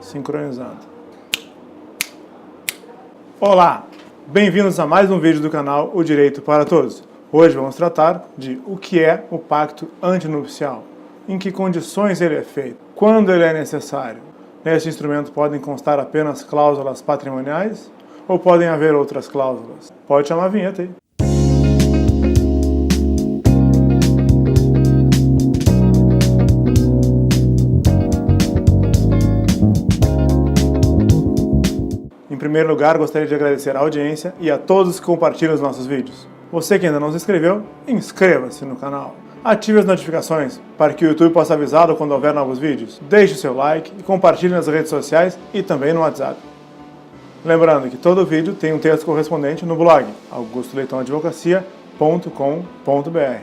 sincronizando. Olá, bem-vindos a mais um vídeo do canal O Direito para Todos. Hoje vamos tratar de o que é o pacto antinupcial, em que condições ele é feito, quando ele é necessário. Neste instrumento podem constar apenas cláusulas patrimoniais ou podem haver outras cláusulas? Pode chamar a vinheta aí. Em primeiro lugar, gostaria de agradecer a audiência e a todos que compartilham os nossos vídeos. Você que ainda não se inscreveu, inscreva-se no canal. Ative as notificações para que o YouTube possa avisá-lo quando houver novos vídeos. Deixe o seu like e compartilhe nas redes sociais e também no WhatsApp. Lembrando que todo vídeo tem um texto correspondente no blog augustoleitãoadvocacia.com.br.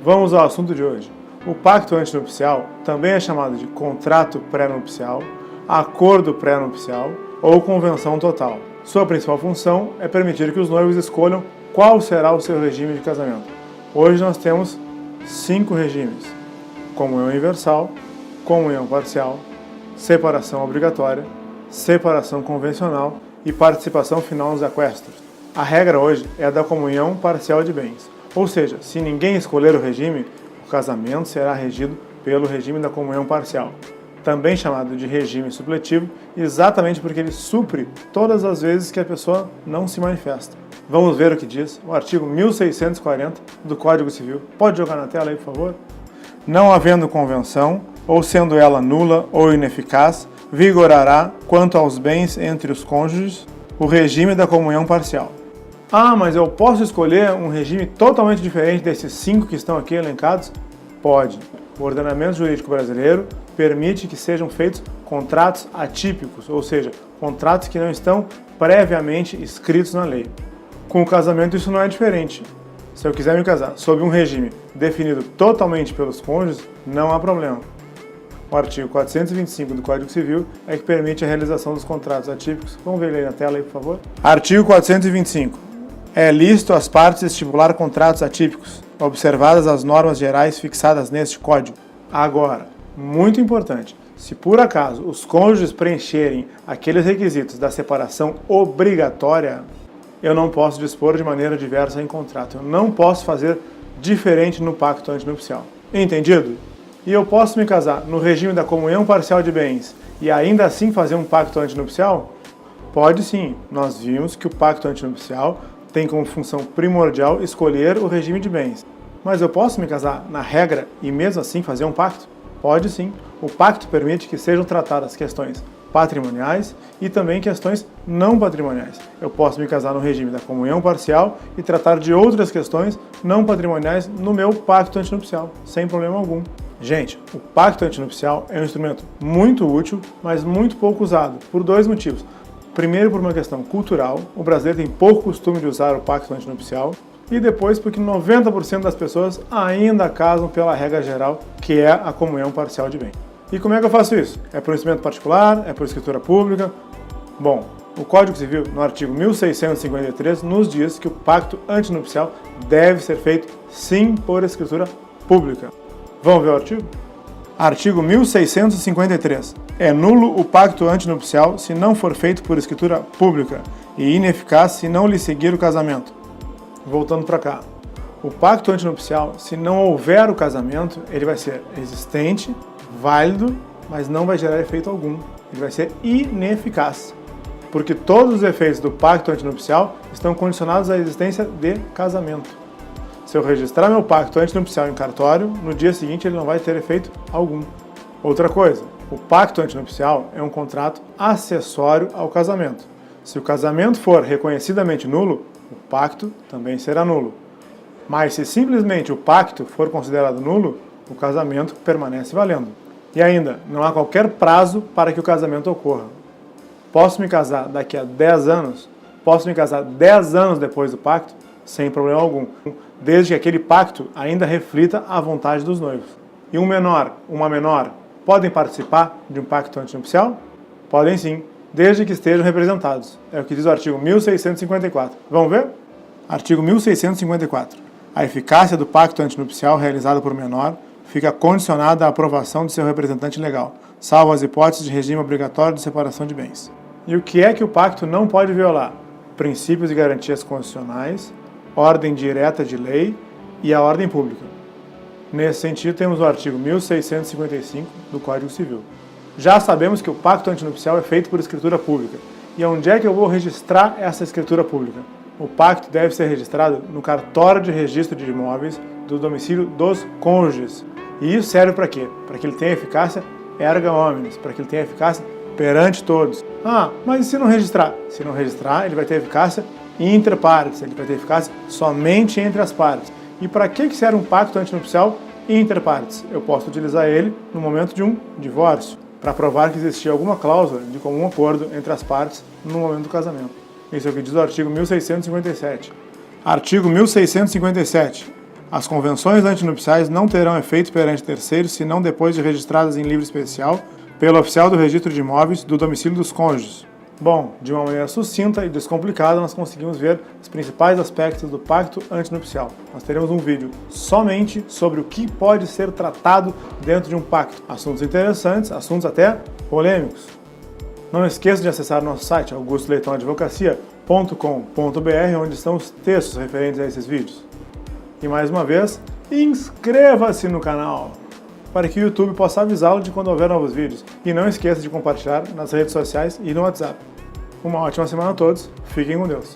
Vamos ao assunto de hoje. O pacto antinupcial também é chamado de contrato pré-nupcial, acordo pré-nupcial ou convenção total. Sua principal função é permitir que os noivos escolham qual será o seu regime de casamento. Hoje nós temos 5 regimes: comunhão universal, comunhão parcial, separação obrigatória, separação convencional e participação final nos aquestos. A regra hoje é a da comunhão parcial de bens, ou seja, se ninguém escolher o regime, o casamento será regido pelo regime da comunhão parcial, também chamado de regime supletivo, exatamente porque ele supre todas as vezes que a pessoa não se manifesta. Vamos ver o que diz o artigo 1640 do Código Civil. Pode jogar na tela aí, por favor? Não havendo convenção, ou sendo ela nula ou ineficaz, vigorará, quanto aos bens entre os cônjuges, o regime da comunhão parcial. Ah, mas eu posso escolher um regime totalmente diferente desses 5 que estão aqui elencados? Pode. O ordenamento jurídico brasileiro permite que sejam feitos contratos atípicos, ou seja, contratos que não estão previamente escritos na lei. Com o casamento isso não é diferente. Se eu quiser me casar sob um regime definido totalmente pelos cônjuges, não há problema. O artigo 425 do Código Civil é que permite a realização dos contratos atípicos. Vamos ver ele aí na tela aí, por favor. Artigo 425. É lícito às partes estipular contratos atípicos, observadas as normas gerais fixadas neste Código. Agora, muito importante, se por acaso os cônjuges preencherem aqueles requisitos da separação obrigatória, eu não posso dispor de maneira diversa em contrato. Eu não posso fazer diferente no pacto antinupcial. Entendido? E eu posso me casar no regime da comunhão parcial de bens e ainda assim fazer um pacto antinupcial? Pode sim. Nós vimos que o pacto antinupcial tem como função primordial escolher o regime de bens. Mas eu posso me casar na regra e mesmo assim fazer um pacto? Pode sim. O pacto permite que sejam tratadas questões patrimoniais e também questões não patrimoniais. Eu posso me casar no regime da comunhão parcial e tratar de outras questões não patrimoniais no meu pacto antinupcial, sem problema algum. Gente, o pacto antinupcial é um instrumento muito útil, mas muito pouco usado, por 2 motivos. Primeiro, por uma questão cultural, o brasileiro tem pouco costume de usar o pacto antinupcial, e depois porque 90% das pessoas ainda casam pela regra geral, que é a comunhão parcial de bem. E como é que eu faço isso? É por instrumento particular? É por escritura pública? Bom, o Código Civil, no artigo 1653, nos diz que o pacto antinupcial deve ser feito sim por escritura pública. Vamos ver o artigo? Artigo 1653. É nulo o pacto antinupcial se não for feito por escritura pública e ineficaz se não lhe seguir o casamento. Voltando para cá. O pacto antinupcial, se não houver o casamento, ele vai ser existente, válido, mas não vai gerar efeito algum. Ele vai ser ineficaz, porque todos os efeitos do pacto antinupcial estão condicionados à existência de casamento. Se eu registrar meu pacto antinupcial em cartório, no dia seguinte ele não vai ter efeito algum. Outra coisa, o pacto antinupcial é um contrato acessório ao casamento. Se o casamento for reconhecidamente nulo, o pacto também será nulo. Mas se simplesmente o pacto for considerado nulo, o casamento permanece valendo. E ainda, não há qualquer prazo para que o casamento ocorra. Posso me casar daqui a 10 anos? Posso me casar 10 anos depois do pacto? Sem problema algum, desde que aquele pacto ainda reflita a vontade dos noivos. E um menor, uma menor, podem participar de um pacto antinupcial? Podem sim, desde que estejam representados. É o que diz o artigo 1654. Vamos ver? Artigo 1654. A eficácia do pacto antinupcial realizado por menor fica condicionada à aprovação de seu representante legal, salvo as hipóteses de regime obrigatório de separação de bens. E o que é que o pacto não pode violar? Princípios e garantias constitucionais, ordem direta de lei e a ordem pública. Nesse sentido, temos o artigo 1655 do Código Civil. Já sabemos que o pacto antinupcial é feito por escritura pública. E onde é que eu vou registrar essa escritura pública? O pacto deve ser registrado no cartório de registro de imóveis do domicílio dos cônjuges. E isso serve para quê? Para que ele tenha eficácia erga omnes, para que ele tenha eficácia perante todos. Ah, mas e se não registrar? Se não registrar, ele vai ter eficácia inter partes, ele vai ter eficácia somente entre as partes. E para que serve um pacto antinupcial inter partes? Eu posso utilizar ele no momento de um divórcio, para provar que existia alguma cláusula de comum acordo entre as partes no momento do casamento. Isso é o que diz o artigo 1657. Artigo 1657. As convenções antinupciais não terão efeito perante terceiros, senão depois de registradas em livro especial pelo oficial do registro de imóveis do domicílio dos cônjuges. Bom, de uma maneira sucinta e descomplicada, nós conseguimos ver os principais aspectos do pacto antinupcial. Nós teremos um vídeo somente sobre o que pode ser tratado dentro de um pacto. Assuntos interessantes, assuntos até polêmicos. Não esqueça de acessar nosso site, augustoleitomadvocacia.com.br, onde estão os textos referentes a esses vídeos. E mais uma vez, inscreva-se no canal, para que o YouTube possa avisá-lo de quando houver novos vídeos. E não esqueça de compartilhar nas redes sociais e no WhatsApp. Uma ótima semana a todos, fiquem com Deus.